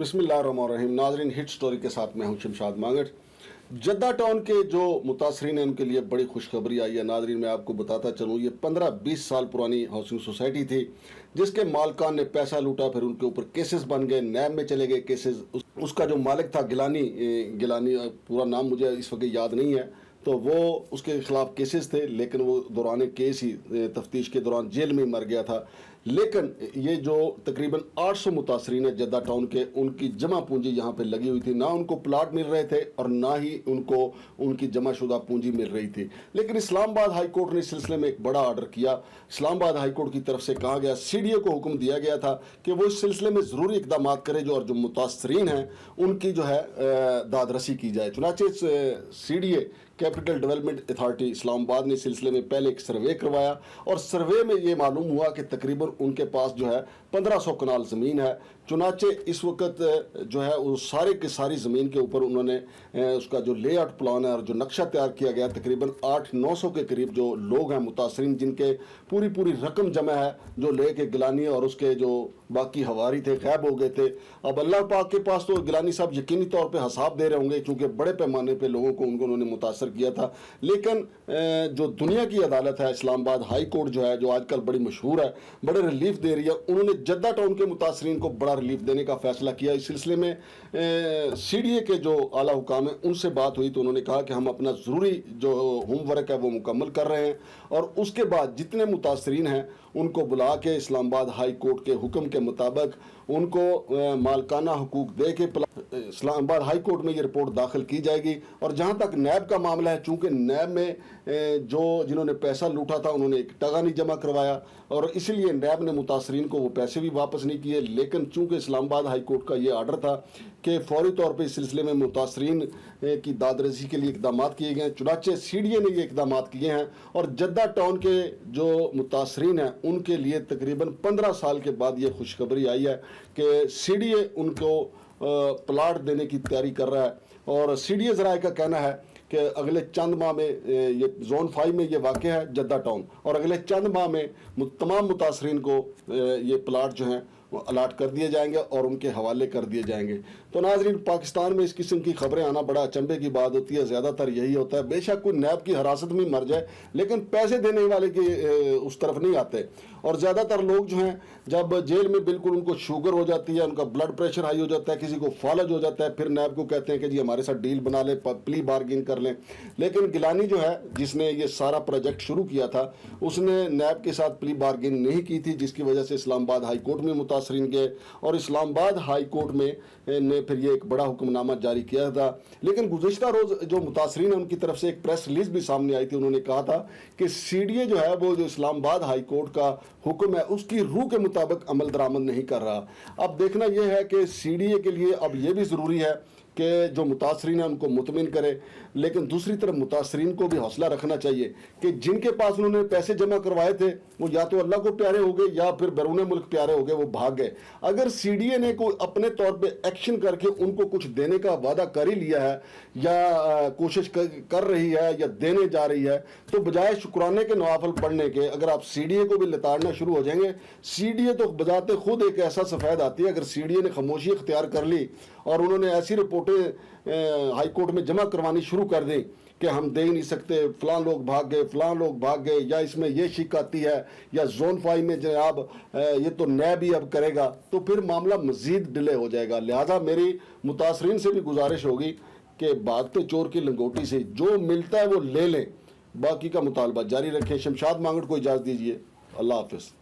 बिस्मिल्लाहिर्रहमानिर्रहीम। नाजरीन, hit story के साथ मैं हूं शमशाद मांगट। जद्दा टाउन के जो मुतासरीन हैं उनके लिए बड़ी खुशखबरी आई है। नाजरीन, मैं आपको बताता चलूँ, ये 15-20 साल पुरानी हाउसिंग सोसाइटी थी जिसके मालकान ने पैसा लूटा, फिर उनके ऊपर केसेस बन गए, नैब में चले गए केसेस। उसका जो मालिक था गिलानी पूरा नाम मुझे इस वक्त याद नहीं है, तो वो उसके खिलाफ केसेस थे, लेकिन वो दौरान केस ही तफ्तीश के दौरान जेल में ही मर गया था। लेकिन ये जो तकरीबन 800 मुतासरीन है जद्दा टाउन के, उनकी जमा पूंजी यहाँ पे लगी हुई थी। ना उनको प्लाट मिल रहे थे और ना ही उनको उनकी जमा शुदा पूंजी मिल रही थी। लेकिन इस्लामाबाद हाई कोर्ट ने इस सिलसिले में एक बड़ा ऑर्डर किया। इस्लामाबाद हाई कोर्ट की तरफ से कहा गया, सीडीए को हुक्म दिया गया था कि वो इस सिलसिले में ज़रूरी इकदाम करे और जो मुतासरीन हैं उनकी जो है दादरसी की जाए। चुनाचे CDA capital development authority Islamabad ने इस सिलसिले में पहले एक सर्वे करवाया और सर्वे में ये मालूम हुआ कि तकरीबन उनके पास जो है 1500 कनाल ज़मीन है। चुनाचे इस वक्त जो है वो सारे की सारी ज़मीन के ऊपर उन्होंने उसका जो लेआउट प्लान है और जो नक्शा तैयार किया गया, तकरीबन 800-900 के करीब जो लोग हैं मुतासरीन, जिनके पूरी रकम जमा है, जो ले के गिलानी और उसके जो बाकी हवारी थे गायब हो गए थे। अब अल्लाह पाक के पास तो गिलानी साहब यकीनी तौर पे हिसाब दे रहे होंगे, क्योंकि बड़े पैमाने पे लोगों को उन्होंने मुतासर किया था। लेकिन जो दुनिया की अदालत है इस्लामाबाद हाई कोर्ट जो है, जो आजकल बड़ी मशहूर है, बड़े रिलीफ दे रही है, उन्होंने जद्दा टाउन के मुतासरीन को बड़ा रिलीफ देने का फैसला किया। इस सिलसिले में सीडीए के जो आला हुकाम है उनसे बात हुई तो उन्होंने कहा कि हम अपना ज़रूरी जो होमवर्क है वो मुकम्मल कर रहे हैं और उसके बाद जितने मुतासरीन हैं उनको बुला के इस्लामाबाद हाई कोर्ट के हुक्म के मुताबिक उनको मालकाना हुकूक दे के इस्लामाबाद हाई कोर्ट में ये रिपोर्ट दाखिल की जाएगी। और जहाँ तक नैब का मामला है, चूँकि नैब में जो जिन्होंने पैसा लूटा था उन्होंने एक टका नहीं जमा करवाया और इसीलिए नैब ने मुतासरीन को वो पैसे भी वापस नहीं किए। लेकिन चूँकि इस्लामाबाद हाई कोर्ट का ये आर्डर था कि फौरी तौर पर इस सिलसिले में मुतासरीन की दादरसी के लिए इकदाम किए गए, चुनाचे सीडीए ने ये इकदाम किए हैं और जद्दा टाउन के जो मुतासरीन हैं उनके लिए तकरीबन 15 साल के बाद ये खुशखबरी आई है कि सीडीए उनको प्लाट देने की तैयारी कर रहा है। और सीडीए ज़राए का कहना है कि अगले चंद माह में, ये जोन 5 में ये वाक़ है जद्दा टाउन, और अगले चंद माह में तमाम मुतासरीन को ये प्लाट जो हैं वो अलाट कर दिए जाएंगे और उनके हवाले कर दिए जाएंगे। तो नाजरीन, पाकिस्तान में इस किस्म की खबरें आना बड़ा अचंभे की बात होती है, ज़्यादातर यही होता है। बेशक कोई नैब की हिरासत में मर जाए लेकिन पैसे देने वाले की उस तरफ नहीं आते। और ज़्यादातर लोग जो हैं जब जेल में बिल्कुल उनको शुगर हो जाती है, उनका ब्लड प्रेशर हाई हो जाता है, किसी को फालज हो जाता है, फिर नैब को कहते हैं कि जी हमारे साथ डील बना लें, प्ली बार्गेन कर लें। लेकिन गिलानी जो है जिसने ये सारा प्रोजेक्ट शुरू किया था उसने नैब के साथ प्ली बार्गेन नहीं की थी, जिसकी वजह से इस्लामाबाद हाई कोर्ट में मुतासरीन गए और इस्लामाबाद हाई कोर्ट में ने फिर ये एक बड़ा हुक्मनामा जारी किया था। लेकिन गुज़िश्ता रोज़ जो मुतासरीन हैं उनकी तरफ से एक प्रेस रिलीज भी सामने आई थी। उन्होंने कहा था कि सीडीए जो है वो जो इस्लामाबाद हाई कोर्ट का हुक्म है उसकी रूह के मुताबिक अमल दरामद नहीं कर रहा। अब देखना यह है कि सीडीए के लिए अब ये भी ज़रूरी है कि जो मुतासरीन हैं उनको मुतमिन करे, लेकिन दूसरी तरफ मुतासरीन को भी हौसला रखना चाहिए कि जिनके पास उन्होंने पैसे जमा करवाए थे वो या तो अल्लाह को प्यारे हो गए या फिर बैरून मुल्क प्यारे हो गए, वो भाग गए। अगर सीडीए ने कोई अपने तौर पे एक्शन करके उनको कुछ देने का वादा कर ही लिया है या कोशिश कर रही है या देने जा रही है, तो बजाय शुक्राने के नवाफल पढ़ने के अगर आप सीडीए को भी लताड़ना शुरू हो जाएंगे, सीडीए तो बजाते खुद एक ऐसा सफ़ेद आती है। अगर सीडीए ने खामोशी इख्तियार कर ली और उन्होंने ऐसी रिपोर्टें हाई कोर्ट में जमा करवानी शुरू कर दें कि हम दे ही नहीं सकते, फलां लोग भाग गए, फलां लोग भाग गए, या इसमें ये शिक आती है, या जोन 5 में जनाब ये तो नैब ही अब करेगा, तो फिर मामला मज़ीद डिले हो जाएगा। लिहाजा मेरी मुतासरीन से भी गुजारिश होगी कि भागते चोर की लंगोटी से जो मिलता है वो ले लें, बाकी का मुतालबा जारी रखें। शमशाद मांगट को इजाज़त दीजिए। अल्लाह हाफ़िज़।